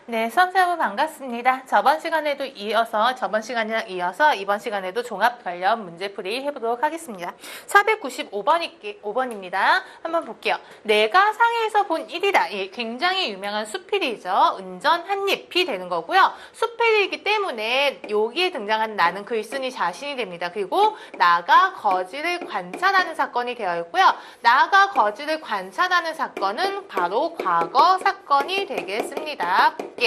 네, 수험생여러분 반갑습니다. 저번 시간이랑 이어서 이번 시간에도 종합 관련 문제풀이 해보도록 하겠습니다. 495번입니다. 한번 볼게요. 내가 상해에서 본 일이다. 굉장히 유명한 수필이죠. 운전 한입이 되는 거고요. 수필이기 때문에 여기에 등장한 나는 글쓴이 자신이 됩니다. 그리고 나가 거지를 관찰하는 사건이 되어 있고요. 나가 거지를 관찰하는 사건은 바로 과거 사건이 되겠습니다. 볼게요.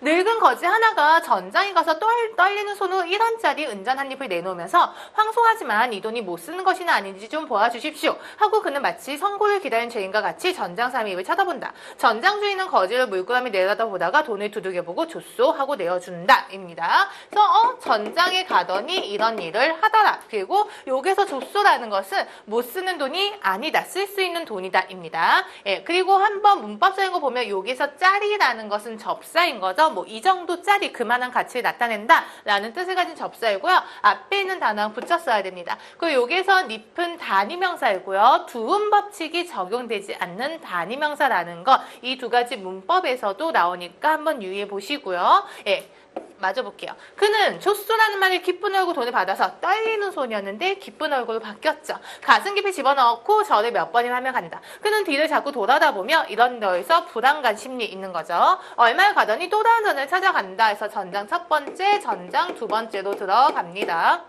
늙은 거지 하나가 전장에 가서 떨리는 손으로 1원짜리 은전 한 입을 내놓으면서 황송하지만 이 돈이 못 쓰는 것이나 아닌지 좀 보아주십시오 하고 그는 마치 선고를 기다린 죄인과 같이 전장사의 입을 쳐다본다. 전장 주인은 거지를 물끄러미 내려다보다가 돈을 두들겨보고 줬소 하고 내어준다 입니다. 그래서 전장에 가더니 이런 일을 하더라. 그리고 여기서 줬소라는 것은 못 쓰는 돈이 아니다. 쓸 수 있는 돈이다 입니다. 예, 그리고 한번 문법적인 거 보면 여기서 짤이라는 것은 접사인 거죠. 뭐 이 정도 짤이 그만한 가치를 나타낸다 라는 뜻을 가진 접사이고요. 앞에 있는 단어랑 붙였어야 됩니다. 그리고 여기서 잎은 단위명사이고요. 두음 법칙이 적용되지 않는 단위명사라는 것, 이 두 가지 문법에서도 나오니까 한번 유의해 보시고요. 예. 마저 볼게요. 그는 줬소라는 말에 기쁜 얼굴 돈을 받아서 떨리는 손이었는데 기쁜 얼굴로 바뀌었죠. 가슴 깊이 집어넣고 절을 몇 번이나 하며 간다. 그는 뒤를 자꾸 돌아다보며 이런 데에서 불안간 심리 있는 거죠. 얼마를 가더니 또 다른 전을 찾아간다 해서 전장 첫 번째, 전장 두 번째로 들어갑니다.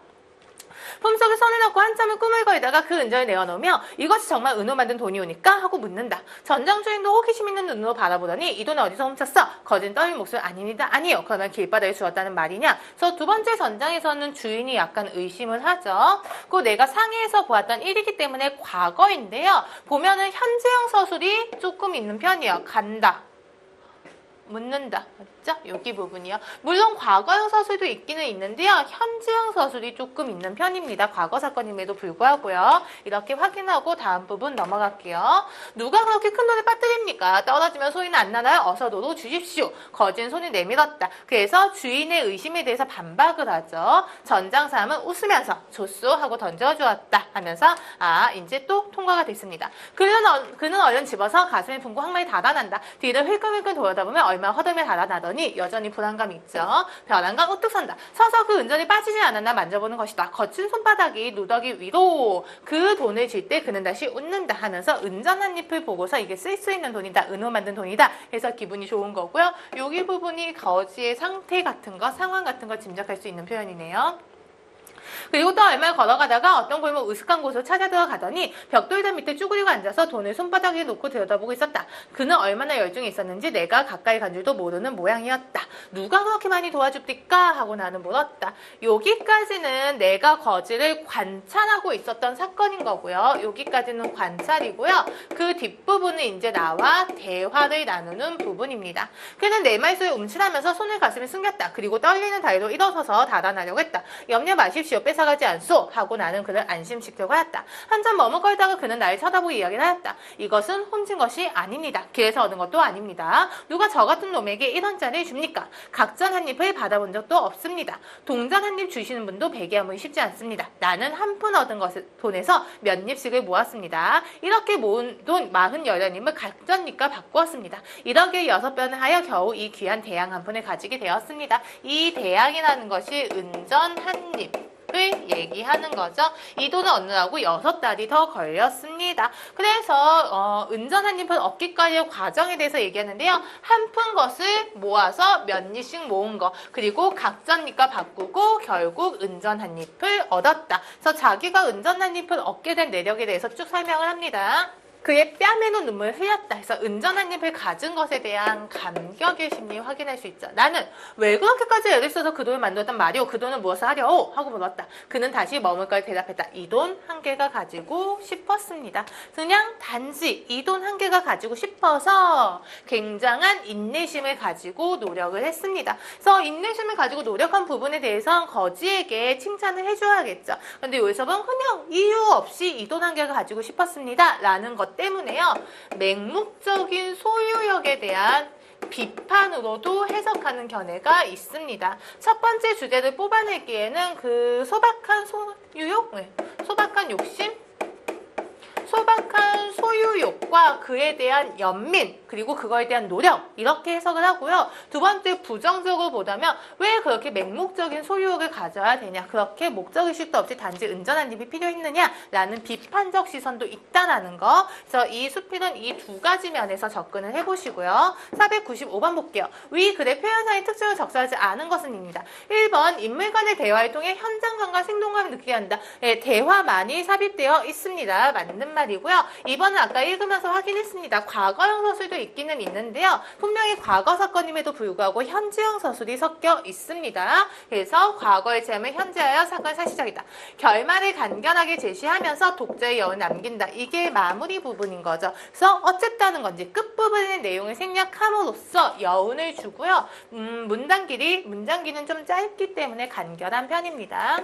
품속에 손을 넣고 한참을 꿈을 거리다가 그 은전을 내어놓으며 이것이 정말 은으로 만든 돈이 오니까? 하고 묻는다. 전장 주인도 호기심 있는 눈으로 바라보더니 이 돈을 어디서 훔쳤어? 거진 떨린 목소리 아닙니다. 아니요. 그러면 길바닥에 주었다는 말이냐? 그래서 두 번째 전장에서는 주인이 약간 의심을 하죠. 그 내가 상해에서 보았던 일이기 때문에 과거인데요. 보면은 현재형 서술이 조금 있는 편이에요. 간다. 묻는다. 맞죠? 여기 부분이요. 물론 과거형 서술도 있기는 있는데요. 현재형 서술이 조금 있는 편입니다. 과거 사건임에도 불구하고요. 이렇게 확인하고 다음 부분 넘어갈게요. 누가 그렇게 큰 돈을 빠뜨립니까? 떨어지면 소리는 안 나나요? 어서 도로 주십시오. 거진 손을 내밀었다. 그래서 주인의 의심에 대해서 반박을 하죠. 전장사람은 웃으면서 줬소 하고 던져주었다 하면서 이제 또 통과가 됐습니다. 그는 얼른 집어서 가슴에 품고 항마에 달아난다. 뒤를 힐끔힐끔 돌아다보면 얼마 허름에 달아나더니 여전히 불안감이 있죠. 불안감 우뚝 선다. 서서 그 은전이 빠지지 않았나 만져보는 것이다. 거친 손바닥이 누더기 위로 그 돈을 질 때 그는 다시 웃는다 하면서 은전 한 잎을 보고서 이게 쓸 수 있는 돈이다. 은으로 만든 돈이다. 해서 기분이 좋은 거고요. 여기 부분이 거지의 상태 같은 거, 상황 같은 거 짐작할 수 있는 표현이네요. 그리고 또 얼마 걸어가다가 어떤 골목 으슥한 곳으로 찾아 들어가더니 벽돌담 밑에 쭈그리고 앉아서 돈을 손바닥에 놓고 들여다보고 있었다. 그는 얼마나 열중이 있었는지 내가 가까이 간 줄도 모르는 모양이었다. 누가 그렇게 많이 도와줍니까? 하고 나는 물었다. 여기까지는 내가 거지를 관찰하고 있었던 사건인 거고요. 여기까지는 관찰이고요. 그 뒷부분은 이제 나와 대화를 나누는 부분입니다. 그는 내 말소에 움찔하면서 손을 가슴에 숨겼다. 그리고 떨리는 다리로 일어서서 달아나려고 했다. 염려 마십시오. 뺏어가지 않소 하고 나는 그를 안심시키려고 하였다. 한참 머뭇거리다가 그는 나를 쳐다보고 이야기를 하였다. 이것은 훔친 것이 아닙니다. 길에서 얻은 것도 아닙니다. 누가 저 같은 놈에게 1원짜리를 줍니까? 각전 한 입을 받아본 적도 없습니다. 동전 한 입 주시는 분도 배기하면 쉽지 않습니다. 나는 한 푼 얻은 돈에서 몇 입씩을 모았습니다. 이렇게 모은 돈 48입을 각전잎과 바꾸었습니다. 이렇게 6번을 하여 겨우 이 귀한 대양 한 푼을 가지게 되었습니다. 이 대양이라는 것이 은전 한 입 을 얘기하는 거죠. 이 돈을 얻느라고 6달이 더 걸렸습니다. 그래서 은전 한 입을 얻기까지의 과정에 대해서 얘기하는데요. 한 푼 것을 모아서 몇 입씩 모은 거, 그리고 각전잎과 바꾸고 결국 은전 한 입을 얻었다. 그래서 자기가 은전 한 입을 얻게 된 내력에 대해서 쭉 설명을 합니다. 그의 뺨에도 눈물을 흘렸다 해서 은전 한 입을 가진 것에 대한 감격의 심리 확인할 수 있죠. 나는 왜 그렇게까지 애를 써서 그 돈을 만들었단 말이오? 그 돈을 무엇을 하려오? 하고 물었다. 그는 다시 머물걸 대답했다. 이 돈 한 개가 가지고 싶었습니다. 그냥 단지 이 돈 한 개가 가지고 싶어서 굉장한 인내심을 가지고 노력을 했습니다. 그래서 인내심을 가지고 노력한 부분에 대해서 거지에게 칭찬을 해줘야겠죠. 근데 여기서는 그냥 이유 없이 이 돈 한 개가 가지고 싶었습니다. 라는 것 때문에요. 맹목적인 소유욕에 대한 비판으로도 해석하는 견해가 있습니다. 첫 번째 주제를 뽑아내기에는 그 소박한 소유욕, 소박한 욕심, 소박한 소유욕과 그에 대한 연민 그리고 그거에 대한 노력 이렇게 해석을 하고요. 두 번째 부정적으로 보다면 왜 그렇게 맹목적인 소유욕을 가져야 되냐, 그렇게 목적의식도 없이 단지 은전한 입이 필요했느냐라는 비판적 시선도 있다라는 거. 그래서 이 수필은 이 두 가지 면에서 접근을 해보시고요. 495번 볼게요. 위 글의 표현상의 특징을 적시하지 않은 것은입니다. 1번 인물 간의 대화를 통해 현장감과 생동감을 느끼게 한다. 네, 대화만이 삽입되어 있습니다. 맞는 말이고요. 2번은 아까 읽으면서 확인했습니다. 과거형 서술도 있기는 있는데요. 분명히 과거 사건임에도 불구하고 현재형 서술이 섞여 있습니다. 그래서 과거의 체험을 현재하여 사건의 사실적이다. 결말을 간결하게 제시하면서 독자의 여운을 남긴다. 이게 마무리 부분인 거죠. 그래서 어쨌다는 건지 끝부분의 내용을 생략함으로써 여운을 주고요. 문장 길이는 좀 짧기 때문에 간결한 편입니다.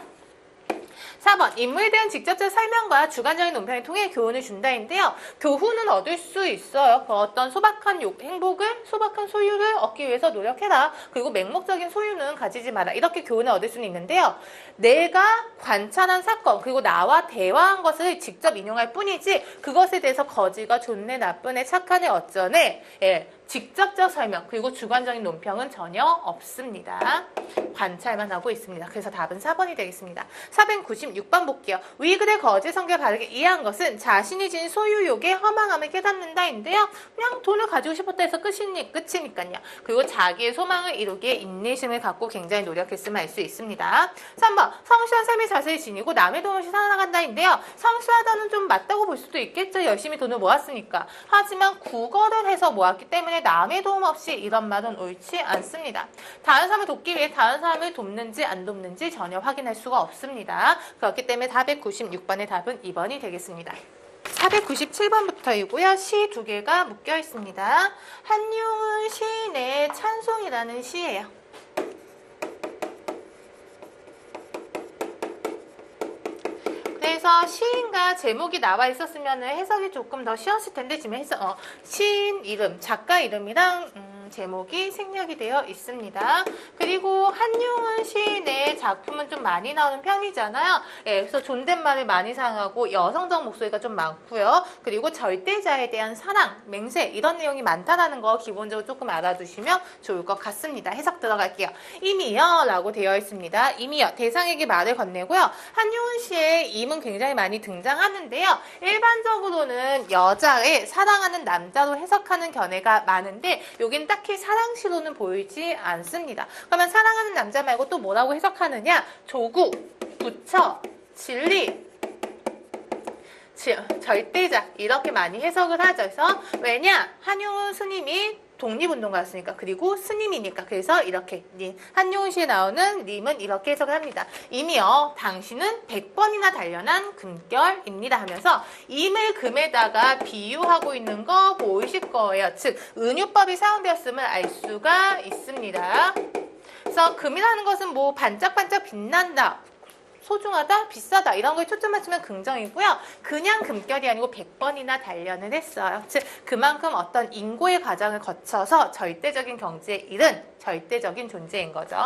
4번 인물에 대한 직접적 설명과 주관적인 논평을 통해 교훈을 준다인데요. 교훈은 얻을 수 있어요. 어떤 소박한 행복을, 소박한 소유를 얻기 위해서 노력해라. 그리고 맹목적인 소유는 가지지 마라. 이렇게 교훈을 얻을 수는 있는데요. 내가 관찰한 사건 그리고 나와 대화한 것을 직접 인용할 뿐이지 그것에 대해서 거지가 좋네, 나쁘네, 착하네, 어쩌네 직접적 설명 그리고 주관적인 논평은 전혀 없습니다. 관찰만 하고 있습니다. 그래서 답은 4번이 되겠습니다. 496번 볼게요. 위 글의 거짓 성격을 바르게 이해한 것은 자신이 지닌 소유욕의 허망함을 깨닫는다인데요. 그냥 돈을 가지고 싶었다 해서 끝이니까요. 그리고 자기의 소망을 이루기에 인내심을 갖고 굉장히 노력했음을 알 수 있습니다. 3번 성실한 삶의 자세를 지니고 남의 돈 없이 살아나간다인데요. 성실하다는 좀 맞다고 볼 수도 있겠죠. 열심히 돈을 모았으니까. 하지만 국어를 해서 모았기 때문에 남의 도움 없이 이런 말은 옳지 않습니다. 다른 사람을 돕기 위해 다른 사람을 돕는지 안 돕는지 전혀 확인할 수가 없습니다. 그렇기 때문에 496번의 답은 2번이 되겠습니다. 497번부터이고요. 시 두 개가 묶여 있습니다. 한용운 시인의 찬송이라는 시예요. 그래서 시인과 제목이 나와 있었으면 해석이 조금 더 쉬웠을 텐데 지금 시인 이름, 작가 이름이랑 제목이 생략이 되어 있습니다. 그리고 한용운 시인의 작품은 좀 많이 나오는 편이잖아요. 그래서 존댓말을 많이 사용하고 여성적 목소리가 좀 많고요. 그리고 절대자에 대한 사랑, 맹세 이런 내용이 많다는 거 기본적으로 조금 알아두시면 좋을 것 같습니다. 해석 들어갈게요. 임이여 라고 되어 있습니다. 임이여 대상에게 말을 건네고요. 한용운 시의 임은 굉장히 많이 등장하는데요. 일반적으로는 여자의 사랑하는 남자로 해석하는 견해가 많은데 여긴 딱히 사랑시로는 보이지 않습니다. 그러면 사랑하는 남자 말고 또 뭐라고 해석하느냐? 조국, 부처, 진리, 절대자 이렇게 많이 해석을 하죠. 그래서 왜냐? 한용운 스님이 독립운동가였으니까 그리고 스님이니까 그래서 이렇게 한용운 시에 나오는 님은 이렇게 해석을 합니다. 임이여 당신은 100번이나 단련한 금결입니다 하면서 임을 금에다가 비유하고 있는 거 보이실 거예요. 즉 은유법이 사용되었음을 알 수가 있습니다. 그래서 금이라는 것은 뭐 반짝반짝 빛난다, 소중하다, 비싸다 이런 거에 초점 맞추면 긍정이고요. 그냥 금결이 아니고 100번이나 단련을 했어요. 즉 그만큼 어떤 인고의 과정을 거쳐서 절대적인 경지에 이른 절대적인 존재인 거죠.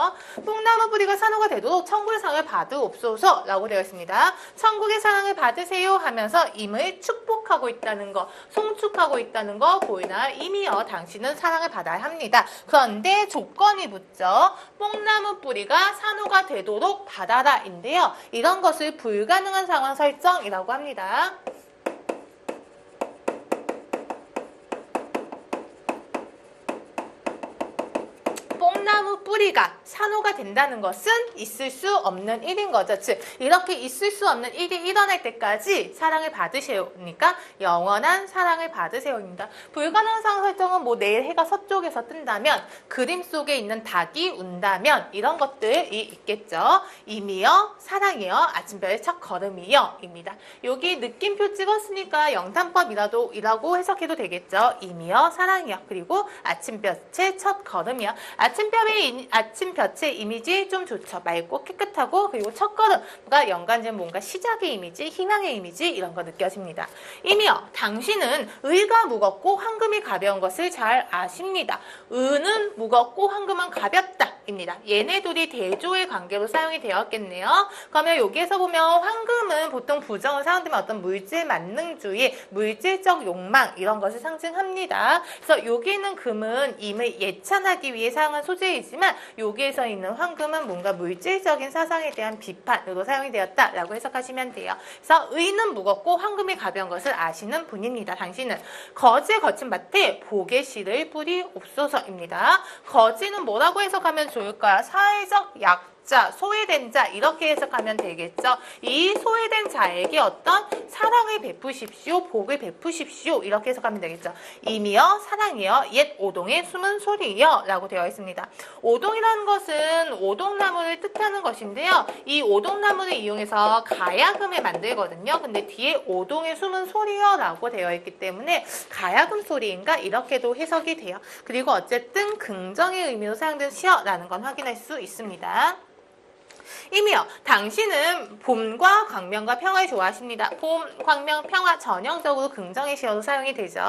뽕나무 뿌리가 산호가 되도록 천국의 사랑을 받으옵소서 라고 되어 있습니다. 천국의 사랑을 받으세요 하면서 임을 축복하고 있다는 거, 송축하고 있다는 거 보이나요? 임이여 당신은 사랑을 받아야 합니다. 그런데 조건이 붙죠. 뽕나무 뿌리가 산호가 되도록 받아라 인데요. 이런 것을 불가능한 상황 설정이라고 합니다. 뽕나무 뿌리가 산호가 된다는 것은 있을 수 없는 일인 거죠. 즉 이렇게 있을 수 없는 일이 일어날 때까지 사랑을 받으세요니까 영원한 사랑을 받으세요입니다. 불가능한 상황 설정은 뭐 내일 해가 서쪽에서 뜬다면, 그림 속에 있는 닭이 운다면 이런 것들이 있겠죠. 임이여, 사랑이여, 아침별의 첫 걸음이여 입니다. 여기 느낌표 찍었으니까 영탄법이라고 해석해도 되겠죠. 임이여, 사랑이여, 그리고 아침볕의 첫 걸음이여. 아침볕의 이미지 좀 좋죠. 맑고 깨끗하고 그리고 첫걸음과 연관된 뭔가 시작의 이미지, 희망의 이미지 이런 거 느껴집니다. 임이여, 당신은 의가 무겁고 황금이 가벼운 것을 잘 아십니다. 의는 무겁고 황금은 가볍다. 입니다. 얘네 둘이 대조의 관계로 사용이 되었겠네요. 그러면 여기에서 보면 황금은 보통 부정을 사용되면 어떤 물질 만능주의, 물질적 욕망 이런 것을 상징합니다. 그래서 여기 있는 금은 임을 예찬하기 위해 사용한 소재이지만 여기에서 있는 황금은 뭔가 물질적인 사상에 대한 비판으로 사용이 되었다라고 해석하시면 돼요. 그래서 의는 무겁고 황금이 가벼운 것을 아시는 분입니다. 당신은 거지에 거친 밭에 복의 씨를 뿌리 옵소서입니다. 거지는 뭐라고 해석하면 좋을까요? 사회적 약자, 소외된 자 이렇게 해석하면 되겠죠. 이 소외된 자에게 어떤 사랑을 베푸십시오, 복을 베푸십시오 이렇게 해석하면 되겠죠. 임이여 사랑이여 옛 오동의 숨은 소리여 라고 되어 있습니다. 오동이라는 것은 오동나무를 뜻하는 것인데요. 이 오동나무를 이용해서 가야금을 만들거든요. 근데 뒤에 오동의 숨은 소리여 라고 되어 있기 때문에 가야금 소리인가 이렇게도 해석이 돼요. 그리고 어쨌든 긍정의 의미로 사용된 시여 라는 건 확인할 수 있습니다. 임이여 당신은 봄과 광명과 평화를 좋아하십니다. 봄, 광명, 평화 전형적으로 긍정의 시어로 사용이 되죠.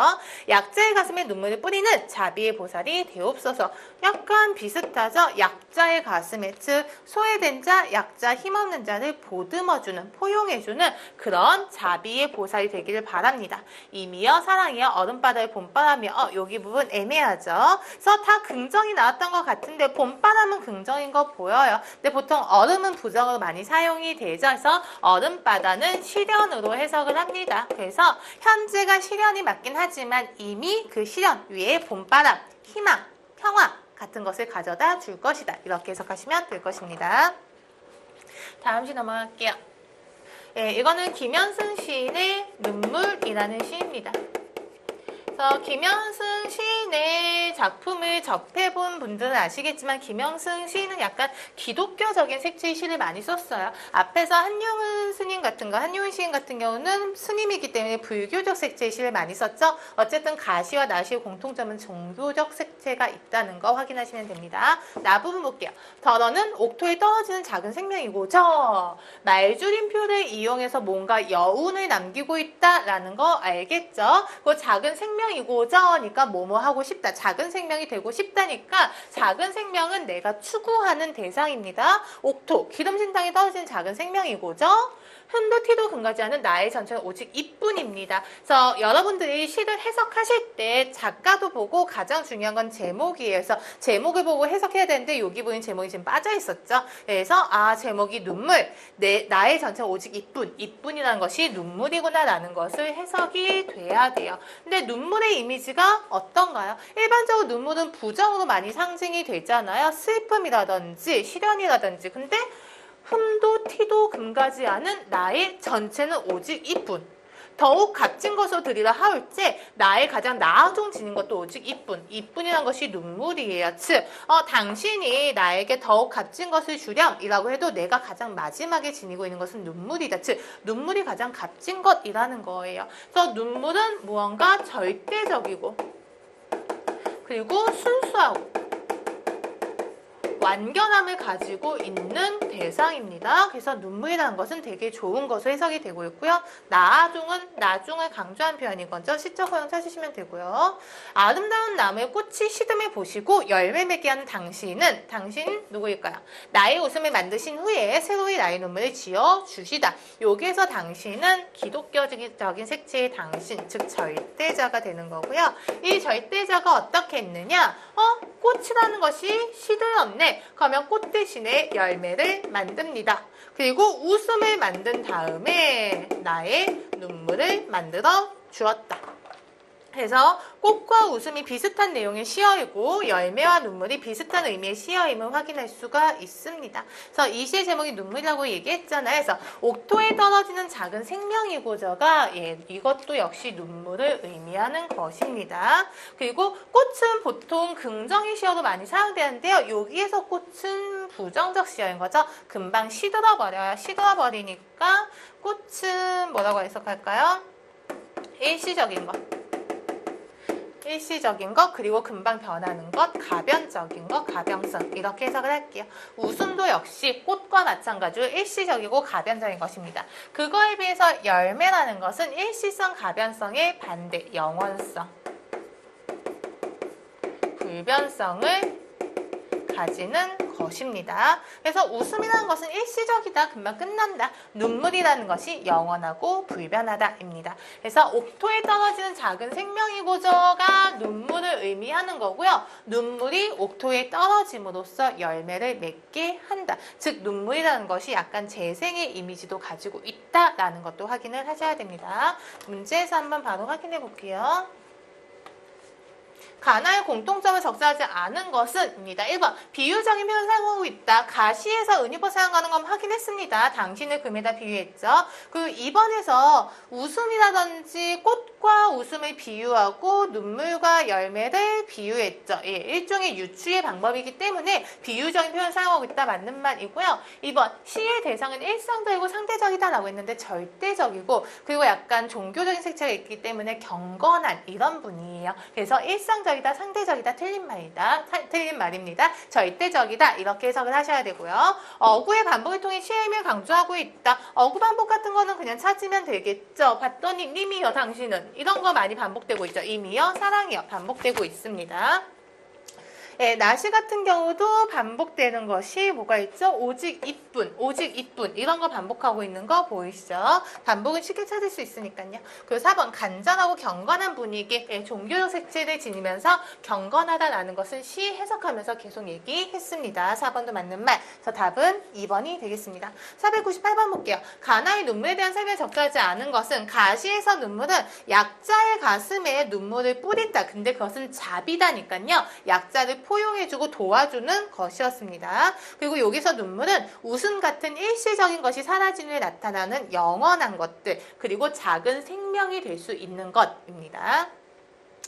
약자의 가슴에 눈물을 뿌리는 자비의 보살이 되옵소서. 약간 비슷하죠. 약자의 가슴에 즉 소외된 자, 약자, 힘없는 자를 보듬어주는, 포용해주는 그런 자비의 보살이 되기를 바랍니다. 임이여 사랑이여 얼음바다의 봄바람이여 여기 부분 애매하죠. 그래서 다 긍정이 나왔던 것 같은데 봄바람은 긍정인 거 보여요. 근데 보통 얼음은 부정으로 많이 사용이 되죠. 그래서 얼음바다는 시련으로 해석을 합니다. 그래서 현재가 시련이 맞긴 하지만 이미 그 시련 위에 봄바람, 희망, 평화 같은 것을 가져다 줄 것이다. 이렇게 해석하시면 될 것입니다. 다음 시 넘어갈게요. 이거는 김현승 시인의 눈물이라는 시입니다. 그래서 김현승 시인의 작품을 접해본 분들은 아시겠지만 김현승 시인은 약간 기독교적인 색채의 시를 많이 썼어요. 앞에서 한용운 스님 같은 거, 한용운 시인 같은 경우는 스님이기 때문에 불교적 색채의 시를 많이 썼죠. 어쨌든 가시와 나시의 공통점은 종교적 색채가 있다는 거 확인하시면 됩니다. 나 부분 볼게요. 덜어는 옥토에 떨어지는 작은 생명이고 말줄임표를 이용해서 뭔가 여운을 남기고 있다라는 거 알겠죠? 그 작은 생명이고저니까 뭐뭐 하고 싶다. 작은 생명이 되고 싶다니까 작은 생명은 내가 추구하는 대상입니다. 옥토, 기름진 땅에 떨어진 작은 생명이고죠. 흠도 티도 금가지 않은 나의 전체는 오직 이뿐입니다. 그래서 여러분들이 시를 해석하실 때 작가도 보고 가장 중요한 건 제목이에요. 그래서 제목을 보고 해석해야 되는데 여기 보이는 제목이 지금 빠져 있었죠. 그래서 제목이 눈물, 나의 전체는 오직 이뿐, 이뿐이라는 것이 눈물이구나 라는 것을 해석이 돼야 돼요. 근데 눈물의 이미지가 어떤가요? 일반적으로 눈물은 부정으로 많이 상징이 되잖아요. 슬픔이라든지 시련이라든지. 근데 흠도 티도 금가지 않은 나의 전체는 오직 이뿐. 더욱 값진 것으로 드리라 하올지 나의 가장 나아종 지닌 것도 오직 이뿐. 이뿐이란 것이 눈물이에요. 즉 당신이 나에게 더욱 값진 것을 주렴이라고 해도 내가 가장 마지막에 지니고 있는 것은 눈물이다. 즉 눈물이 가장 값진 것이라는 거예요. 그래서 눈물은 무언가 절대적이고 그리고 순수하고 완전함을 가지고 있는 대상입니다. 그래서 눈물이라는 것은 되게 좋은 것으로 해석이 되고 있고요. 나중은 나중을 강조한 표현인 거죠. 시적 허용 찾으시면 되고요. 아름다운 나무의 꽃이 시듬을 보시고 열매 맺게 하는 당신 누구일까요? 나의 웃음을 만드신 후에 새로이 나의 눈물을 지어 주시다. 여기에서 당신은 기독교적인 색채의 당신, 즉 절대자가 되는 거고요. 이 절대자가 어떻게 했느냐? 꽃이라는 것이 시들었네. 그러면 꽃 대신에 열매를 만듭니다. 그리고 웃음을 만든 다음에 나의 눈물을 만들어 주었다. 그래서 꽃과 웃음이 비슷한 내용의 시어이고 열매와 눈물이 비슷한 의미의 시어임을 확인할 수가 있습니다. 그래서 이 시의 제목이 눈물이라고 얘기했잖아요. 그래서 옥토에 떨어지는 작은 생명이고저가 이것도 역시 눈물을 의미하는 것입니다. 그리고 꽃은 보통 긍정의 시어로 많이 사용되는데요. 여기에서 꽃은 부정적 시어인 거죠. 금방 시들어버려요. 시들어버리니까 꽃은 뭐라고 해석할까요? 일시적인 것. 일시적인 것, 그리고 금방 변하는 것, 가변적인 것, 가변성 이렇게 해석을 할게요. 웃음도 역시 꽃과 마찬가지로 일시적이고 가변적인 것입니다. 그거에 비해서 열매라는 것은 일시성, 가변성의 반대, 영원성, 불변성을 가지는 것입니다. 그래서 웃음이라는 것은 일시적이다, 금방 끝난다. 눈물이라는 것이 영원하고 불변하다입니다. 그래서 옥토에 떨어지는 작은 생명의 고저가 눈물을 의미하는 거고요. 눈물이 옥토에 떨어짐으로써 열매를 맺게 한다. 즉 눈물이라는 것이 약간 재생의 이미지도 가지고 있다라는 것도 확인을 하셔야 됩니다. 문제에서 한번 바로 확인해 볼게요. 가나의 공통점을 적시하지 않은 것은입니다. 1번 비유적인 표현 사용하고 있다. 가시에서 은유법 사용하는 건 확인했습니다. 당신을 금에다 비유했죠. 그리고 2번에서 웃음이라든지 꽃과 웃음을 비유하고 눈물과 열매를 비유했죠. 예, 일종의 유추의 방법이기 때문에 비유적인 표현 사용하고 있다. 맞는 말이고요. 2번 시의 대상은 일상적이고 상대적이다라고 했는데 절대적이고 그리고 약간 종교적인 색채가 있기 때문에 경건한 이런 분이에요. 그래서 일상적이다, 상대적이다, 틀린 말입니다. 절대적이다 이렇게 해석을 하셔야 되고요. 어구의 반복을 통해 시의 의미를 강조하고 있다. 어구 반복 같은 거는 그냥 찾으면 되겠죠. 봤더니 님이여 당신은 이런 거 많이 반복되고 있죠. 임이여 사랑이여 반복되고 있습니다. 예, 나시 같은 경우도 반복되는 것이 뭐가 있죠? 오직 이뿐, 오직 이뿐 이런 거 반복하고 있는 거 보이시죠? 반복은 쉽게 찾을 수 있으니까요. 그리고 4번 간절하고 경건한 분위기, 예, 종교적 색채를 지니면서 경건하다라는 것은 시 해석하면서 계속 얘기했습니다. 4번도 맞는 말. 그래서 답은 2번이 되겠습니다. 498번 볼게요. 가나의 눈물에 대한 설명을 적절하지 않은 것은 가시에서 눈물은 약자의 가슴에 눈물을 뿌린다. 근데 그것은 자비다니까요. 약자를 포용해주고 도와주는 것이었습니다. 그리고 여기서 눈물은 웃음 같은 일시적인 것이 사라지는 데 나타나는 영원한 것들 그리고 작은 생명이 될 수 있는 것입니다.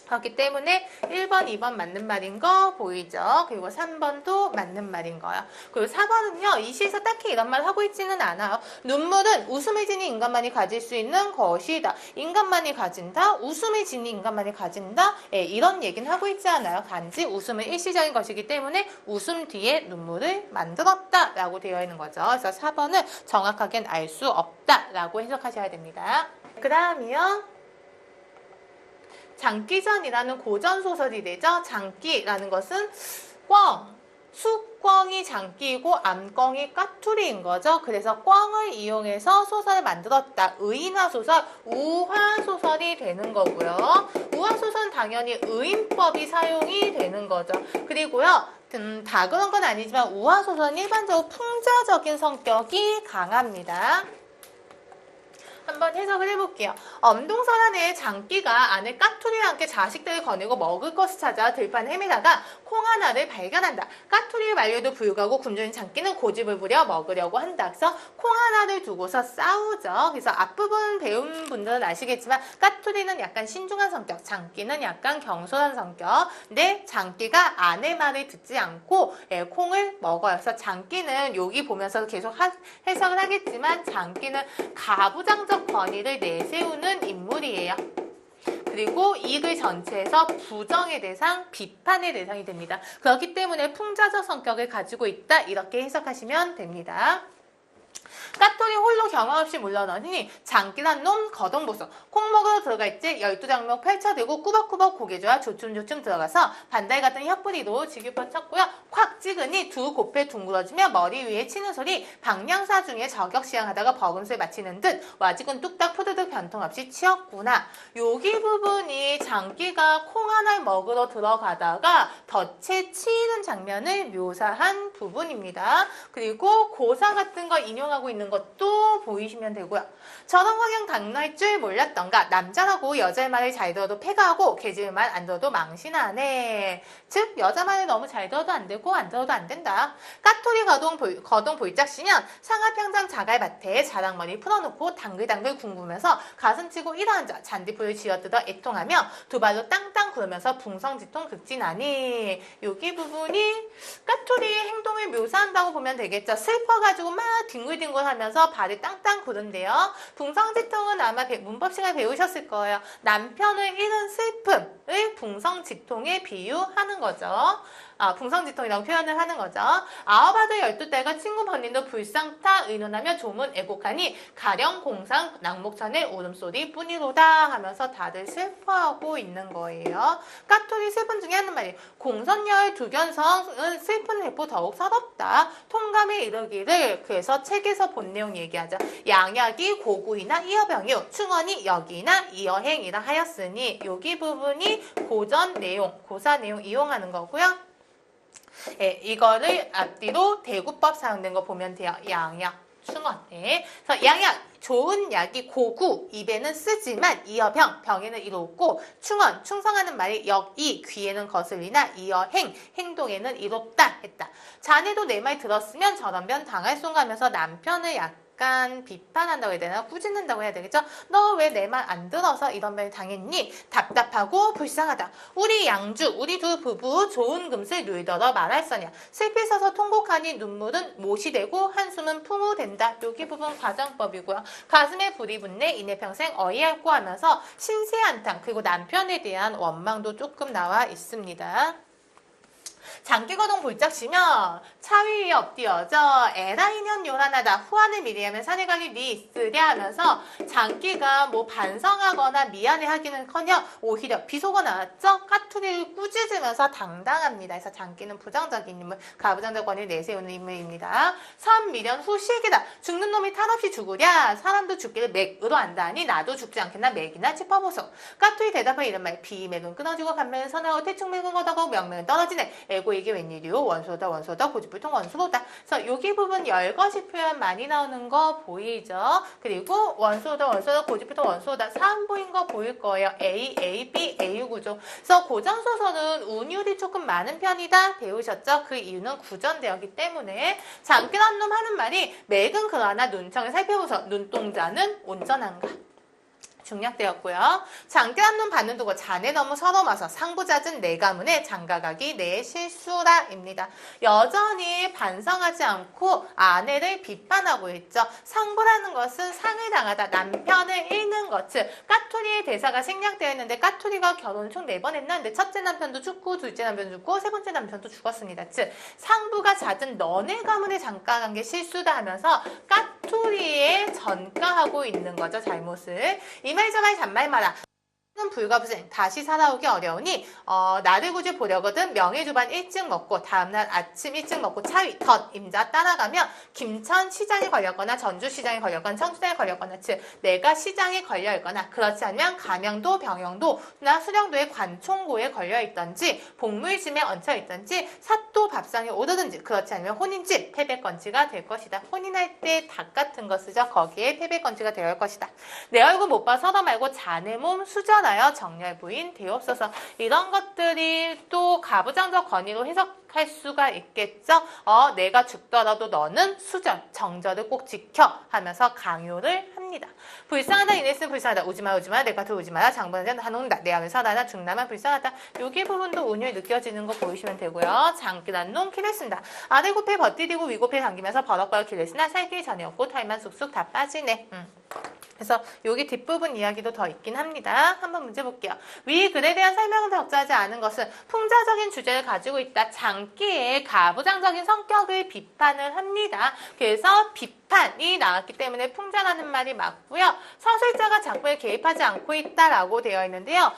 그렇기 때문에 1번, 2번 맞는 말인 거 보이죠? 그리고 3번도 맞는 말인 거예요. 그리고 4번은요. 이 시에서 딱히 이런 말 하고 있지는 않아요. 눈물은 웃음을 지닌 인간만이 가질 수 있는 것이다. 인간만이 가진다. 웃음을 지닌 인간만이 가진다. 예, 이런 얘기는 하고 있지 않아요. 단지 웃음은 일시적인 것이기 때문에 웃음 뒤에 눈물을 만들었다 라고 되어 있는 거죠. 그래서 4번은 정확하게는 알 수 없다 라고 해석하셔야 됩니다. 그 다음이요. 장기전이라는 고전 소설이 되죠. 장기라는 것은 꿩, 수꿩이 장기이고 암꿩이 까투리인 거죠. 그래서 꿩을 이용해서 소설을 만들었다. 의인화 소설, 우화 소설이 되는 거고요. 우화 소설은 당연히 의인법이 사용이 되는 거죠. 그리고요. 다 그런 건 아니지만 우화 소설은 일반적으로 풍자적인 성격이 강합니다. 한번 해석을 해볼게요. 엄동설안에 장기가 아내 까투리와 함께 자식들을 거느리고 먹을 것을 찾아 들판 헤매다가 콩 하나를 발견한다. 까투리의 만류에도 불구하고 굶주린 장기는 고집을 부려 먹으려고 한다. 그래서 콩 하나를 두고서 싸우죠. 그래서 앞부분 배운 분들은 아시겠지만 까투리는 약간 신중한 성격, 장기는 약간 경솔한 성격. 근데 장기가 아내 말을 듣지 않고 콩을 먹어요. 그래서 장기는 여기 보면서 계속 해석을 하겠지만 장기는 가부장적 권위를 내세우는 인물이에요. 그리고 이 글 전체에서 부정의 대상, 비판의 대상이 됩니다. 그렇기 때문에 풍자적 성격을 가지고 있다 이렇게 해석하시면 됩니다. 까투리 홀로 경험 없이 물러나니 장기란 놈 거동보소. 콩목으로 들어갈 때 12장목 펼쳐들고 꾸벅꾸벅 고개 조아 조춤조춤 들어가서 반달 같은 혀뿌리로 지규퍼 쳤고요. 콱 찍으니 두 곱에 둥그러지며 머리 위에 치는 소리. 방향사 중에 저격시향하다가 버금술 마치는 듯 와직은 뚝딱 푸드득 변통 없이 치었구나. 여기 부분이 장기가 콩 하나를 먹으러 들어가다가 덫에 치이는 장면을 묘사한 부분입니다. 그리고 고사 같은 거 인용하고 있는 것도 보이시면 되고요. 저런 환경 당할 줄 몰랐던가. 남자라고 여자의 말을 잘 들어도 패가하고 개집의 말 안 들어도 망신하네. 즉 여자 말을 너무 잘 들어도 안 되고 안 들어도 안 된다. 까투리 거동 볼짝시면 상하평장 자갈밭에 자랑머리 풀어놓고 당글당글 굶으면서 가슴치고 일어앉아 잔디풀을 쥐어뜯어 애통하며 두 발로 땅땅 구르면서 붕성지통 극진하니. 여기 부분이 까투리의 행동을 묘사한다고 보면 되겠죠. 슬퍼가지고 막 뒹굴뒹굴 하면서 발을 땅땅 구른대요. 붕성지통은 아마 문법 시간에 배우셨을 거예요. 남편을 잃은 슬픔을 붕성지통에 비유하는 거죠. 붕성지통이라고 표현을 하는 거죠. 아홉 아들 12딸과 친구 번님도 불상타 의논하며 조문 애곡하니 가령 공상 낙목천의 울음소리 뿐이로다 하면서 다들 슬퍼하고 있는 거예요. 까투리 슬픈 중에 하는 말이에요. 공선녀의 두견성은 슬픈 회포 더욱 서럽다. 통감에 이르기를 그래서 책에서 본 내용 얘기하죠. 양약이 고구이나 이어병유, 충언이 여기나 이어행이라 하였으니 여기 부분이 고전 내용, 고사 내용 이용하는 거고요. 예, 이거를 앞뒤로 대구법 사용된 거 보면 돼요. 양약, 충언. 네. 그래서 양약, 좋은 약이 고구, 입에는 쓰지만 이어병, 병에는 이롭고 충언, 충성하는 말이 역이, 귀에는 거슬리나 이어행, 행동에는 이롭다 했다. 자네도 내 말 들었으면 저런 변 당할 쏜가 하면서 남편을 약간 비판한다고 해야 되나? 꾸짖는다고 해야 되겠죠? 너 왜 내 말 안 들어서 이런 변을 당했니? 답답하고 불쌍하다. 우리 양주, 우리 두 부부 좋은 금슬 누이더러 말할서냐. 슬피 서서 통곡하니 눈물은 못이 되고 한숨은 풍우된다. 여기 부분 과정법이고요. 가슴에 불이 붙네 이내 평생 어이할고 하면서 신세 한탄 그리고 남편에 대한 원망도 조금 나와 있습니다. 장기거동 볼짝시며 차위 엎디어져 에라 인연 요란하다 후안을 미리하면 산에 갈리 니 있으랴 하면서 장기가 뭐 반성하거나 미안해하기는커녕 오히려 비속어 나왔죠? 까투리를 꾸짖으면서 당당합니다. 그래서 장기는 부정적인 인물, 가부장적 권위를 내세우는 인물입니다. 선미련 후식이다. 죽는 놈이 탈없이 죽으랴. 사람도 죽기를 맥으로 안다하니 나도 죽지 않겠나 맥이나 짚어보소. 까투리 대답할 이런 말 비맥은 끊어지고 간맥은 선하고 대충맥은 거다고 명맥은 떨어지네. 에고 이게 웬일이요? 원소다 원소다 고집불통 원소로다. 그래서 여기 부분 열거시 표현 많이 나오는 거 보이죠? 그리고 원소다 원소다 고집불통 원소다 사음보인 거 보일 거예요. A, A, B, AU 구조. 그래서 고전소설은 운율이 조금 많은 편이다 배우셨죠? 그 이유는 구전되었기 때문에 장기란 놈 하는 말이 맥은 그러나 눈청을 살펴보소. 눈동자는 온전한가? 중략되었고요. 장기란 놈 받는 두고 자네 너무 서러워서 상부잦은 내 가문에 장가가기 내 실수라입니다. 여전히 반성하지 않고 아내를 비판하고 있죠. 상부라는 것은 상을 당하다 남편을 잃는 것. 즉 까투리의 대사가 생략되어 있는데 까투리가 결혼을 총 4번 했는데 첫째 남편도 죽고 둘째 남편도 죽고 세 번째 남편도 죽었습니다. 즉 상부가 잦은 너네 가문에 장가간 게 실수다 하면서 까투리에 전가하고 있는 거죠. 잘못을. 이말저말 잔말 마라. 불가부생 다시 살아오기 어려우니 나를 굳이 보려거든 명예주반 일찍 먹고 다음날 아침 일찍 먹고 차위 덧 임자 따라가면 김천 시장에 걸렸거나 전주 시장에 걸렸거나 청주시장에 걸렸거나 즉 내가 시장에 걸려있거나 그렇지 않으면 감영도 병영도나 수령도의 관총고에 걸려있던지 복물짐에 얹혀있던지 사또 밥상에 오르든지 그렇지 않으면 혼인집 패배건지가 될 것이다. 혼인할 때 닭 같은 거 쓰죠. 거기에 패배건지가 되어 것이다. 내 얼굴 못 봐 서러 말고 자네 몸 수전 정렬 부인 되옵소서. 이런 것들이 또 가부장적 권위로 해석할 수가 있겠죠. 내가 죽더라도 너는 수절, 정절을 꼭 지켜 하면서 강요를 합니다. 불쌍하다 이네스 불쌍하다. 우지마 내가 더 우지마라 장본은 한온다. 내 안에 살아나 죽나만 불쌍하다. 여기 부분도 운율 느껴지는 거 보이시면 되고요. 장기란 놈 키를 쓴다. 아래 곱해 버티디고 위 곱해 당기면서 버럭버럭 길을 쓰나 살길 전이 없고 털만 쑥쑥 다 빠지네. 그래서 여기 뒷부분 이야기도 더 있긴 합니다. 한번 문제 볼게요. 위 글에 대한 설명을 적절하지 않은 것은 풍자적인 주제를 가지고 있다. 장기의 가부장적인 성격을 비판을 합니다. 그래서 비판이 나왔기 때문에 풍자라는 말이 맞고요. 서술자가 작품에 개입하지 않고 있다라고 되어 있는데요.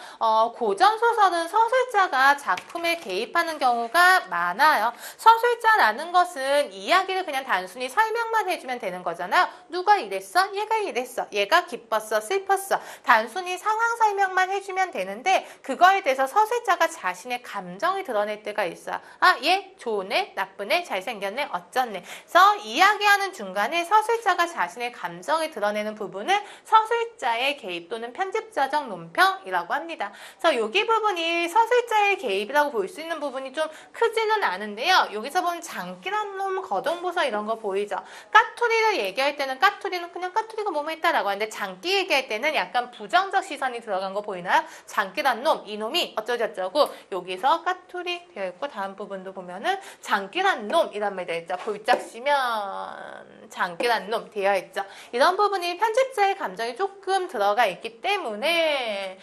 고전소설은 서술자가 작품에 개입하는 경우가 많아요. 서술자라는 것은 이야기를 그냥 단순히 설명만 해주면 되는 거잖아요. 누가 이랬어? 얘가 이랬어. 얘가 기뻤어, 슬펐어. 단순히 상황 설명만 해주면 되는데 그거에 대해서 서술자가 자신의 감정을 드러낼 때가 있어요. 얘 좋으네, 나쁘네, 잘생겼네, 어쩌네. 그래서 이야기하는 중간에 서술자가 자신의 감정을 드러내는 부분을 서술자의 개입 또는 편집자적 논평이라고 합니다. 그래서 여기 부분이 서술자의 개입이라고 볼 수 있는 부분이 좀 크지는 않은데요. 여기서 보면 장기란 놈, 거동보서 이런 거 보이죠. 까투리를 얘기할 때는 까투리는 그냥 까투리가 뭐뭐 했다라고 하는데 장기 얘기할 때는 약간 부정적 시선이 들어간 거 보이나요? 장기란 놈, 이놈이 어쩌고저쩌고 여기서 까투리 되어 있고 다음 부분도 보면은 장기란 놈이란 말이 되어 있죠. 볼짝시면 장기란 놈 되어 있죠. 이런 부분이 편집자의 감정이 조금 들어가 있기 때문에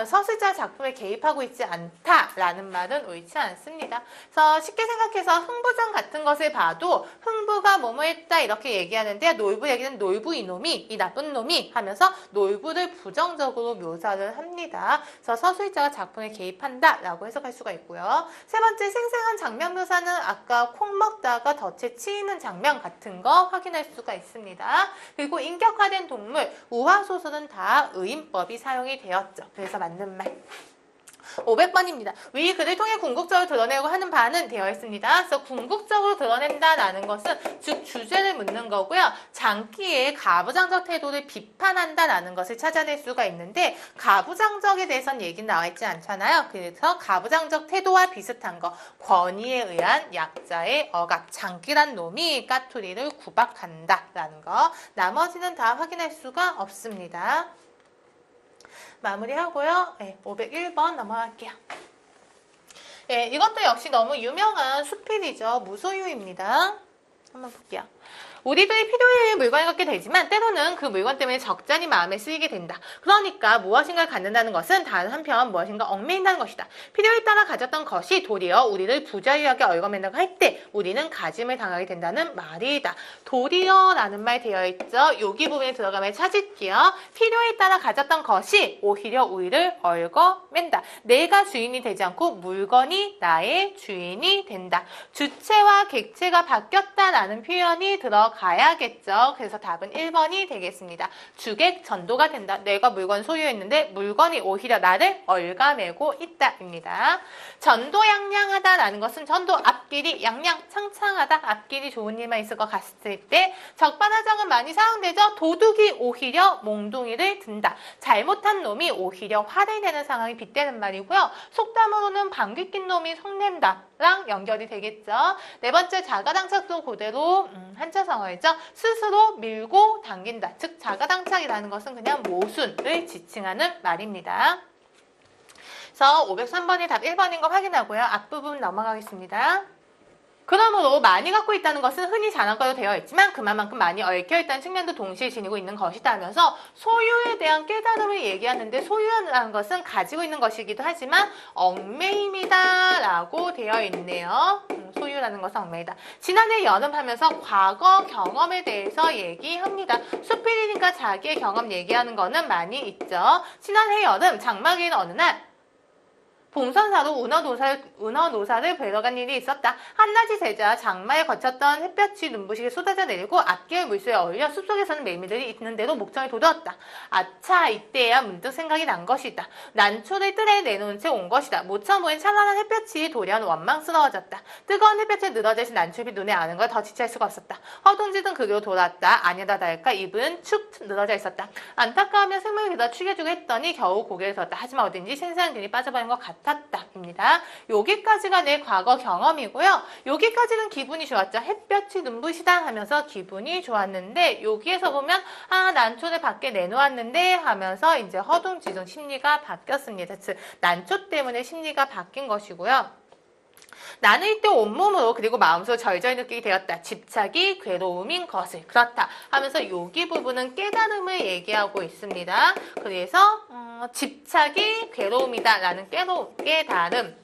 서술자 작품에 개입하고 있지 않다라는 말은 옳지 않습니다. 그래서 쉽게 생각해서 흥부전 같은 것을 봐도 흥부가 뭐뭐 했다 이렇게 얘기하는데 놀부 얘기는 놀부 이놈이 이 나쁜 놈이 하면서 놀부를 부정적으로 묘사를 합니다. 그래서 서술자가 작품에 개입한다라고 해석할 수가 있고요. 세 번째 생생한 장면 묘사는 아까 콩 먹다가 덫에 치이는 장면 같은 거 확인할 수가 있습니다. 그리고 인격화된 동물, 우화소설은 다 의인법이 사용이 되었죠. 그래서 맞는 말. 500번입니다. 위 글을 통해 궁극적으로 드러내고 하는 바는 되어 있습니다. 그래서 궁극적으로 드러낸다라는 것은 즉 주제를 묻는 거고요. 장기의 가부장적 태도를 비판한다라는 것을 찾아낼 수가 있는데 가부장적에 대해서는 얘기 나와 있지 않잖아요. 그래서 가부장적 태도와 비슷한 거 권위에 의한 약자의 억압 장기란 놈이 까투리를 구박한다라는 거 나머지는 다 확인할 수가 없습니다. 마무리하고요. 네, 501번 넘어갈게요. 네, 이것도 역시 너무 유명한 수필이죠. 무소유입니다. 한번 볼게요. 우리들이 필요해 물건을 갖게 되지만 때로는 그 물건 때문에 적잖이 마음에 쓰이게 된다. 그러니까 무엇인가를 갖는다는 것은 다른 한편 무엇인가 얽매인다는 것이다. 필요에 따라 가졌던 것이 도리어 우리를 부자유하게 얽어맨다고 할 때 우리는 가짐을 당하게 된다는 말이다. 도리어라는 말 되어 있죠. 여기 부분에 들어가면 찾을게요. 필요에 따라 가졌던 것이 오히려 우리를 얽어맨다. 내가 주인이 되지 않고 물건이 나의 주인이 된다. 주체와 객체가 바뀌었다라는 표현이 들어가야겠죠. 그래서 답은 1번이 되겠습니다. 주객 전도가 된다. 내가 물건 소유했는데 물건이 오히려 나를 얽어매고 있다입니다. 전도양양하다라는 것은 전도 앞길이 양양 창창하다. 앞길이 좋은 일만 있을 것 같을 때 적반하장은 많이 사용되죠. 도둑이 오히려 몽둥이를 든다. 잘못한 놈이 오히려 화를 내는 상황이 빗대는 말이고요. 속담으로는 방귀 낀 놈이 성낸다 랑 연결이 되겠죠. 네 번째 자가당착도 그대로 한자성어였죠. 스스로 밀고 당긴다. 즉 자가당착이라는 것은 그냥 모순을 지칭하는 말입니다. 그래서 503번이 답 1번인 거 확인하고요. 앞부분 넘어가겠습니다. 그러므로 많이 갖고 있다는 것은 흔히 장난과도 되어 있지만 그만큼 많이 얽혀있다는 측면도 동시에 지니고 있는 것이다 하면서 소유에 대한 깨달음을 얘기하는데 소유라는 것은 가지고 있는 것이기도 하지만 얽매임이다 라고 되어 있네요. 소유라는 것은 얽매이다. 지난해 여름 하면서 과거 경험에 대해서 얘기합니다. 수필이니까 자기의 경험 얘기하는 거는 많이 있죠. 지난해 여름 장마기인 어느 날 봉선사로 운어노사를 뵈러 간 일이 있었다. 한낮이 새자 장마에 거쳤던 햇볕이 눈부시게 쏟아져 내리고 앞길 물소에 어울려 숲속에서는 매미들이 있는 대로 목청에 돋았다. 아차 이때야 문득 생각이 난 것이다. 난초를 뜰에 내놓은 채 온 것이다. 모처 보인 찬란한 햇볕이 돌연 원망스러워졌다. 뜨거운 햇볕에 늘어져진 난초잎이 눈에 아는 걸 더 지체할 수가 없었다. 허둥지둥 그리로 돌았다. 아니다 달까 입은 축 늘어져 있었다. 안타까우며 생명을 그다 축여주고 했더니 겨우 고개를 들었다. 하지만 어딘지 생생한 길이 빠져버린 것 같았다. 입니다. 여기까지가 내 과거 경험이고요. 여기까지는 기분이 좋았죠. 햇볕이 눈부시다 하면서 기분이 좋았는데 여기에서 보면 난초를 밖에 내놓았는데 하면서 이제 허둥지둥 심리가 바뀌었습니다. 즉 난초 때문에 심리가 바뀐 것이고요. 나는 이때 온몸으로 그리고 마음으로 절절히 느끼게 되었다. 집착이 괴로움인 것을. 그렇다 하면서 여기 부분은 깨달음을 얘기하고 있습니다. 그래서 집착이 괴로움이다 라는 깨달음.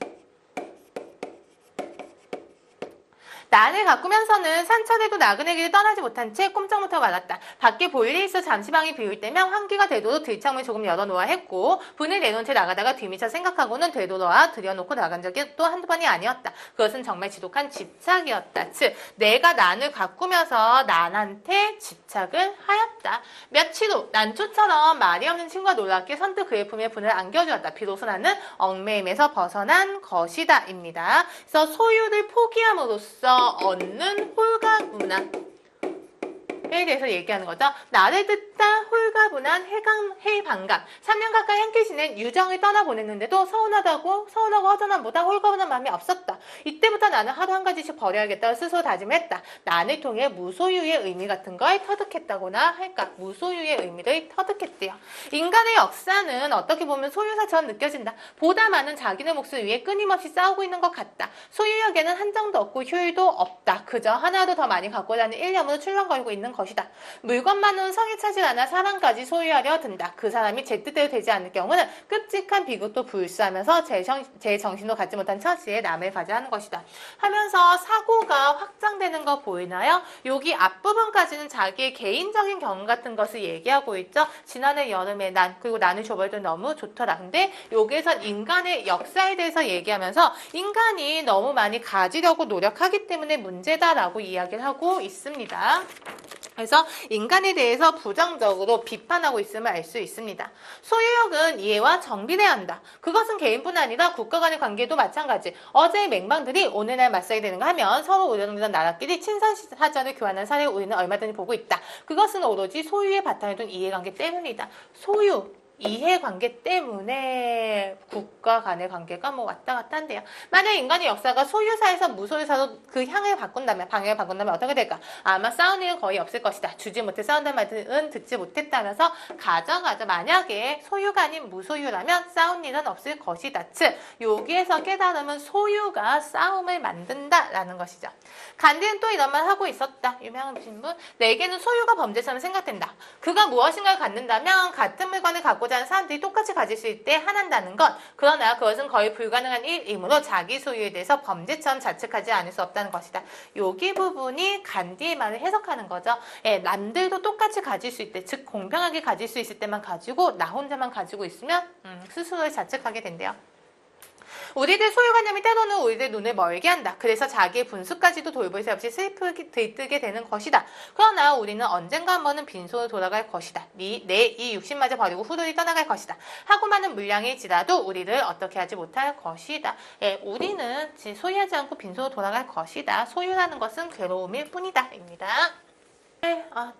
난을 가꾸면서는 산천에도 나그네길을 떠나지 못한 채 꼼짝 못하고 말았다. 밖에 볼일이 있어 잠시방이 비울 때면 환기가 되도록 들창문을 조금 열어놓아 했고 분을 내놓은 채 나가다가 뒤미쳐 생각하고는 되돌아와 들여놓고 나간 적이 또 한두 번이 아니었다. 그것은 정말 지독한 집착이었다. 즉 내가 난을 가꾸면서 난한테 집착을 하였다. 며칠 후 난초처럼 말이 없는 친구가 놀랍게 선뜻 그의 품에 분을 안겨주었다. 비로소 나는 얽매임에서 벗어난 것이다 입니다. 그래서 소유를 포기함으로써 얻는 홀가분함에 대해서 얘기하는 거죠. 나를 듣다 홀가분한 해방감. 3년 가까이 함께 지낸 유정을 떠나보냈는데도 서운하고 허전함보다 홀가분한 마음이 없었다. 이때부터 나는 하루 한 가지씩 버려야겠다고 스스로 다짐했다. 난을 통해 무소유의 의미 같은 걸 터득했다거나 할까. 무소유의 의미를 터득했대요. 인간의 역사는 어떻게 보면 소유사처럼 느껴진다. 보다 많은 자기네 몫을 위해 끊임없이 싸우고 있는 것 같다. 소유욕에는 한정도 없고 효율도 없다. 그저 하나라도 더 많이 갖고 다니는 일념으로 출렁거리고 있는 것 것이다. 물건만은 성이 차지 않아 사람까지 소유하려 든다. 그 사람이 제 뜻대로 되지 않을 경우는 끔찍한 비극도 불수하면서 제 정신도 갖지 못한 처지에 남을 가져하는 것이다. 하면서 사고가 확장되는 거 보이나요? 여기 앞부분까지는 자기의 개인적인 경험 같은 것을 얘기하고 있죠. 지난해 여름에 그리고 나는 저번에도 너무 좋더라. 근데 여기에선 인간의 역사에 대해서 얘기하면서 인간이 너무 많이 가지려고 노력하기 때문에 문제다라고 이야기를 하고 있습니다. 그래서 인간에 대해서 부정적으로 비판하고 있음을 알 수 있습니다. 소유욕은 이해와 정비돼야 한다. 그것은 개인뿐 아니라 국가 간의 관계도 마찬가지. 어제의 맹방들이 오늘날 맞서야 되는가 하면 서로 우려먹는 나라끼리 친선사전을 교환한 사례를 우리는 얼마든지 보고 있다. 그것은 오로지 소유의 바탕에 둔 이해관계 때문이다. 소유, 이해관계 때문에 국가 간의 관계가 뭐 왔다 갔다 한대요. 만약 인간의 역사가 소유사에서 무소유사로 그 방향을 바꾼다면 어떻게 될까? 아마 싸우는 일은 거의 없을 것이다. 주지 못해 싸운다는 말은 듣지 못했다면서 가정하자. 만약에 소유가 아닌 무소유라면 싸운 일은 없을 것이다. 즉 여기에서 깨달음은 소유가 싸움을 만든다라는 것이죠. 간디는 또 이런 말 하고 있었다. 유명한 신분. 내게는 소유가 범죄처럼 생각된다. 그가 무엇인가를 갖는다면 같은 물건을 갖고자 하는 사람들이 똑같이 가질 수 있을 때 한한다는 것. 그러나 그것은 거의 불가능한 일이므로 자기 소유에 대해서 범죄처럼 자책하지 않을 수 없다는 것이다. 여기 부분이 간디의 말을 해석하는 거죠. 남들도 똑같이 가질 수 있을 때, 즉 공평하게 가질 수 있을 때만 가지고 나 혼자만 가지고 있으면 스스로를 자책하게 된대요. 우리들 소유관념이 때로는 우리들 눈을 멀게 한다. 그래서 자기의 분수까지도 돌볼 새 없이 슬프게 들뜨게 되는 것이다. 그러나 우리는 언젠가 한 번은 빈손으로 돌아갈 것이다. 내 이 육신마저 버리고 후들이 떠나갈 것이다. 하고 많은 물량일지라도 우리를 어떻게 하지 못할 것이다. 우리는 소유하지 않고 빈손으로 돌아갈 것이다. 소유라는 것은 괴로움일 뿐이다. 입니다.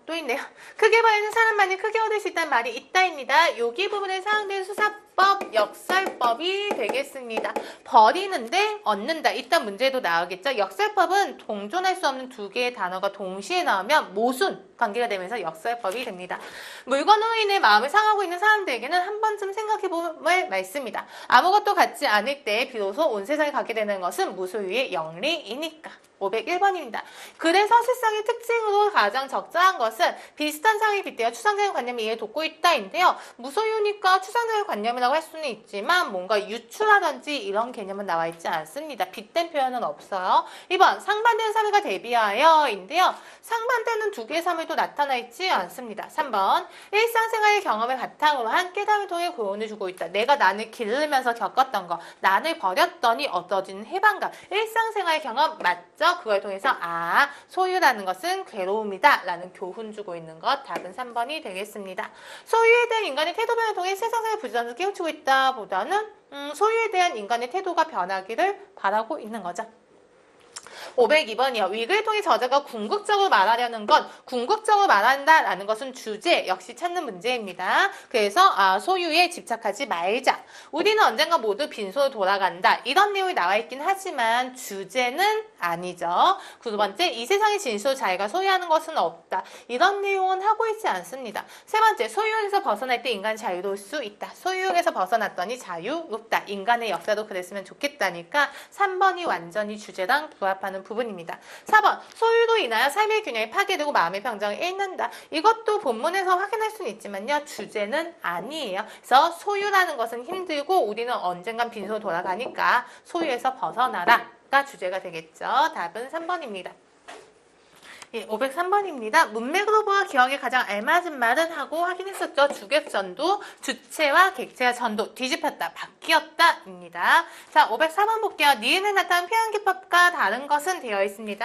또 있네요. 크게 버리는 사람만이 크게 얻을 수 있다는 말이 있다입니다. 여기 부분에 사용된 수사법, 역설법이 되겠습니다. 버리는데 얻는다. 이딴 문제도 나오겠죠. 역설법은 동존할 수 없는 두 개의 단어가 동시에 나오면 모순 관계가 되면서 역설법이 됩니다. 물건으로 인해 마음을 상하고 있는 사람들에게는 한 번쯤 생각해볼 말씀이다. 아무것도 갖지 않을 때 비로소 온 세상에 갖게 되는 것은 무소유의 영리이니까. 501번입니다. 그래서 세상의 특징으로 가장 적절한 것은 비슷한 상황에 빗대어 추상적인 관념이 이해를 돕고 있다인데요. 무소유니까 추상적인 관념이라고 할 수는 있지만 뭔가 유추라든지 이런 개념은 나와 있지 않습니다. 빗댄 표현은 없어요. 2번 상반되는 사물과 대비하여인데요. 상반되는 두 개의 사물도 나타나 있지 않습니다. 3번 일상생활의 경험을 바탕으로 한 깨달음을 통해 교훈을 주고 있다. 내가 난을 기르면서 겪었던 거, 난을 버렸더니 얻어지는 해방감. 일상생활의 경험 맞죠? 그걸 통해서 소유라는 것은 괴로움이다 라는 교훈 주고 있는 것. 답은 3번이 되겠습니다. 소유에 대한 인간의 태도 변화를 통해 세상의 부지런을 깨우치고 있다 보다는 소유에 대한 인간의 태도가 변하기를 바라고 있는 거죠. 502번이요. 위글 통해 저자가 궁극적으로 말하려는 건 궁극적으로 말한다라는 것은 주제 역시 찾는 문제입니다. 그래서 소유에 집착하지 말자. 우리는 언젠가 모두 빈손으로 돌아간다. 이런 내용이 나와 있긴 하지만 주제는 아니죠. 두 번째, 이 세상의 진수로 자기가 소유하는 것은 없다. 이런 내용은 하고 있지 않습니다. 세 번째, 소유에서 벗어날 때 인간이 자유로울 수 있다. 소유에서 벗어났더니 자유롭다. 인간의 역사도 그랬으면 좋겠다니까 3번이 완전히 주제랑 부합하는 부분입니다. 4번, 소유로 인하여 삶의 균형이 파괴되고 마음의 평정을 잃는다. 이것도 본문에서 확인할 수는 있지만요. 주제는 아니에요. 그래서 소유라는 것은 힘들고 우리는 언젠간 빈손으로 돌아가니까 소유에서 벗어나라가 주제가 되겠죠. 답은 3번입니다. 503번입니다. 문맥으로 보아 기억에 가장 알맞은 말은 하고 확인했었죠. 주객전도, 주체와 객체와 전도, 뒤집혔다, 바뀌었다 입니다. 자, 504번 볼게요. 니은에 나타난 표현기법과 다른 것은 되어 있습니다.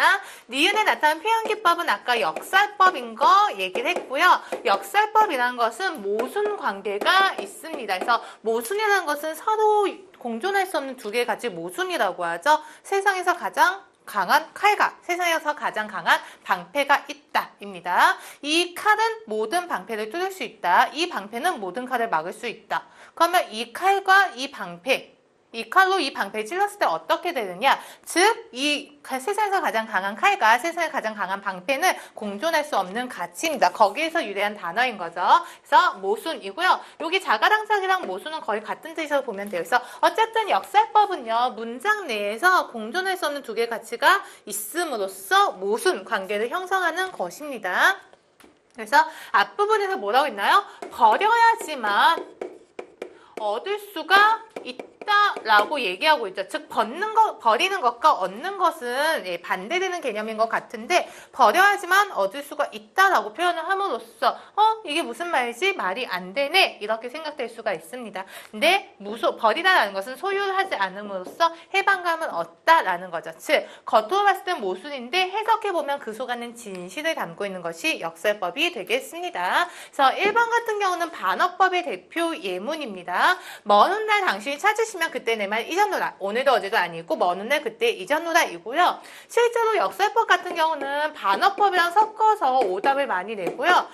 니은에 나타난 표현기법은 아까 역설법인 거 얘기를 했고요. 역설법이라는 것은 모순 관계가 있습니다. 그래서 모순이라는 것은 서로 공존할 수 없는 두 개의 가치 모순이라고 하죠. 세상에서 가장 강한 칼과 세상에서 가장 강한 방패가 있다 입니다. 이 칼은 모든 방패를 뚫을 수 있다. 이 방패는 모든 칼을 막을 수 있다. 그러면 이 칼과 이 방패, 이 칼로 이 방패를 찔렀을 때 어떻게 되느냐? 즉, 이 세상에서 가장 강한 칼과 세상에서 가장 강한 방패는 공존할 수 없는 가치입니다. 거기에서 유래한 단어인 거죠. 그래서 모순이고요. 여기 자가당착이랑 모순은 거의 같은 뜻으로 보면 돼요. 그래서 어쨌든 역설법은요. 문장 내에서 공존할 수 없는 두 개의 가치가 있음으로써 모순 관계를 형성하는 것입니다. 그래서 앞부분에서 뭐라고 했나요? 버려야지만 얻을 수가 있다라고 얘기하고 있죠. 즉 버리는 것과 얻는 것은 반대되는 개념인 것 같은데 버려야지만 얻을 수가 있다라고 표현을 함으로써 이게 무슨 말이지? 말이 안 되네 이렇게 생각될 수가 있습니다. 근데 버리다라는 것은 소유하지 않음으로써 해방감은 없다라는 거죠. 즉 겉으로 봤을 땐 모순인데 해석해보면 그 속에는 진실을 담고 있는 것이 역설법이 되겠습니다. 그래서 1번 같은 경우는 반어법의 대표 예문입니다. 먼 훗날 당신이 찾으시면 그때 내 말 잊었노라. 오늘도 어제도 아니고 먼 훗날 그때 잊었노라 이고요. 실제로 역설법 같은 경우는 반어법이랑 섞어서 오답을 많이 내고요.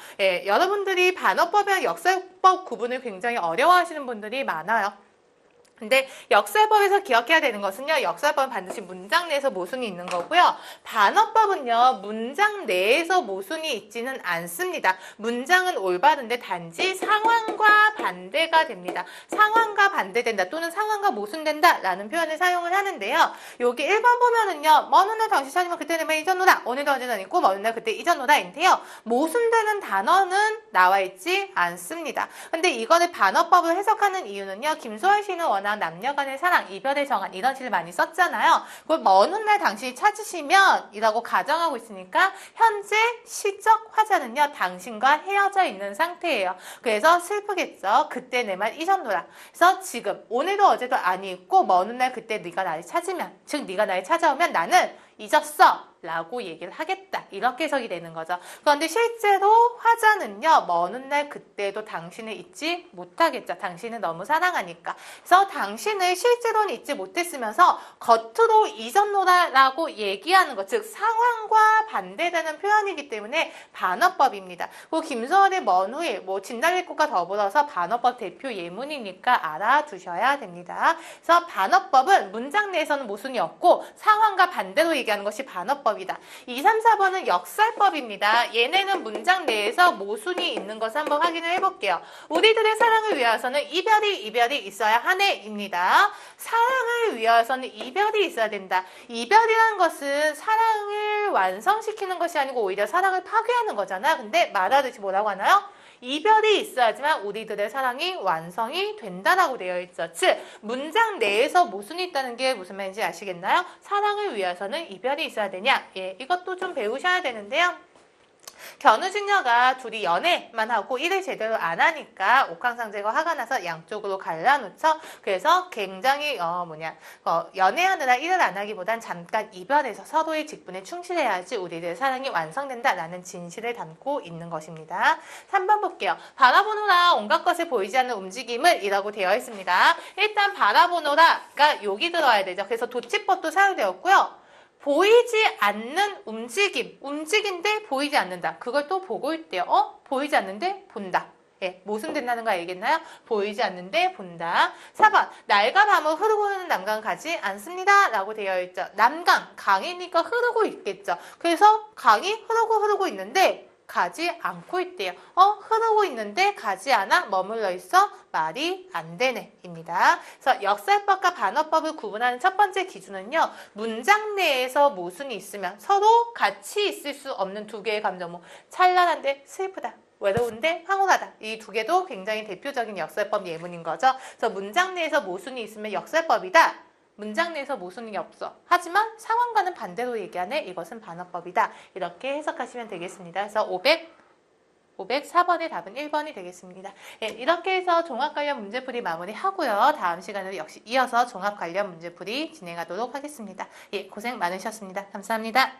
여러분들이 반어법이랑 역설법 구분을 굉장히 어려워하시는 분들이 많아요. 근데 역설법에서 기억해야 되는 것은요. 역설법은 반드시 문장 내에서 모순이 있는 거고요. 반어법은요. 문장 내에서 모순이 있지는 않습니다. 문장은 올바른데 단지 상황과 반대가 됩니다. 상황과 반대된다 또는 상황과 모순된다 라는 표현을 사용을 하는데요. 여기 1번 보면은요. 먼 훗날 당신 찾으면 그때 내말 잊었노라. 오늘도 어제도 아니고 먼 훗날 그때 잊었노라 인데요. 모순되는 단어는 나와 있지 않습니다. 근데 이거를 반어법을 해석하는 이유는요. 김소월 씨는 워낙 남녀간의 사랑, 이별의 정한 이런 시를 많이 썼잖아요. 그걸 먼 훗날 당신이 찾으시면 이라고 가정하고 있으니까 현재 시적 화자는요. 당신과 헤어져 있는 상태예요. 그래서 슬프겠죠. 그때 내 말 잊었노라. 그래서 지금 오늘도 어제도 아니고 먼 훗날 그때 네가 나를 찾으면 즉 네가 나를 찾아오면 나는 잊었어 라고 얘기를 하겠다. 이렇게 해석이 되는 거죠. 그런데 실제로 화자는요. 먼 훗날 그때도 당신을 잊지 못하겠죠. 당신은 너무 사랑하니까. 그래서 당신을 실제로는 잊지 못했으면서 겉으로 잊었노라 라고 얘기하는 것. 즉 상황과 반대되는 표현이기 때문에 반어법입니다. 그리고 김소월의 먼 후일, 진달래꽃과 더불어서 반어법 대표 예문이니까 알아두셔야 됩니다. 그래서 반어법은 문장 내에서는 모순이 없고 상황과 반대로 얘기하는 것이 반어법 2, 3, 4번은 역설법입니다. 얘네는 문장 내에서 모순이 있는 것을 한번 확인을 해볼게요. 우리들의 사랑을 위해서는 이별이 있어야 하네입니다. 사랑을 위해서는 이별이 있어야 된다. 이별이라는 것은 사랑을 완성시키는 것이 아니고 오히려 사랑을 파괴하는 거잖아. 근데 말하듯이 뭐라고 하나요? 이별이 있어야지만 우리들의 사랑이 완성이 된다라고 되어 있죠. 즉 문장 내에서 모순이 있다는 게 무슨 말인지 아시겠나요? 사랑을 위해서는 이별이 있어야 되냐? 이것도 좀 배우셔야 되는데요. 견우직녀가 둘이 연애만 하고 일을 제대로 안 하니까 옥황상제가 화가 나서 양쪽으로 갈라놓죠. 그래서 굉장히 연애하느라 일을 안 하기보단 잠깐 이별해서 서로의 직분에 충실해야지 우리들의 사랑이 완성된다라는 진실을 담고 있는 것입니다. 3번 볼게요. 바라보노라 온갖 것을 보이지 않는 움직임을 이라고 되어 있습니다. 일단 바라보노라가 여기 들어야 되죠. 그래서 도치법도 사용되었고요. 보이지 않는 움직인데 보이지 않는다. 그걸 또 보고 있대요. 보이지 않는데 본다. 모순된다는 거 알겠나요? 보이지 않는데 본다. 4번, 날과 밤을 흐르고 있는 남강 가지 않습니다. 라고 되어 있죠. 남강, 강이니까 흐르고 있겠죠. 그래서 강이 흐르고 있는데 가지 않고 있대요. 흐르고 있는데 가지 않아 머물러 있어 말이 안 되네 입니다. 그래서 역설법과 반어법을 구분하는 첫 번째 기준은요. 문장 내에서 모순이 있으면 서로 같이 있을 수 없는 두 개의 감정, 찬란한데 슬프다. 외로운데 황홀하다. 이 두 개도 굉장히 대표적인 역설법 예문인 거죠. 그래서 문장 내에서 모순이 있으면 역설법이다. 문장 내에서 모순이 없어. 하지만 상황과는 반대로 얘기하네. 이것은 반어법이다. 이렇게 해석하시면 되겠습니다. 그래서 504번의 답은 1번이 되겠습니다. 이렇게 해서 종합 관련 문제풀이 마무리하고요. 다음 시간에도 역시 이어서 종합 관련 문제풀이 진행하도록 하겠습니다. 고생 많으셨습니다. 감사합니다.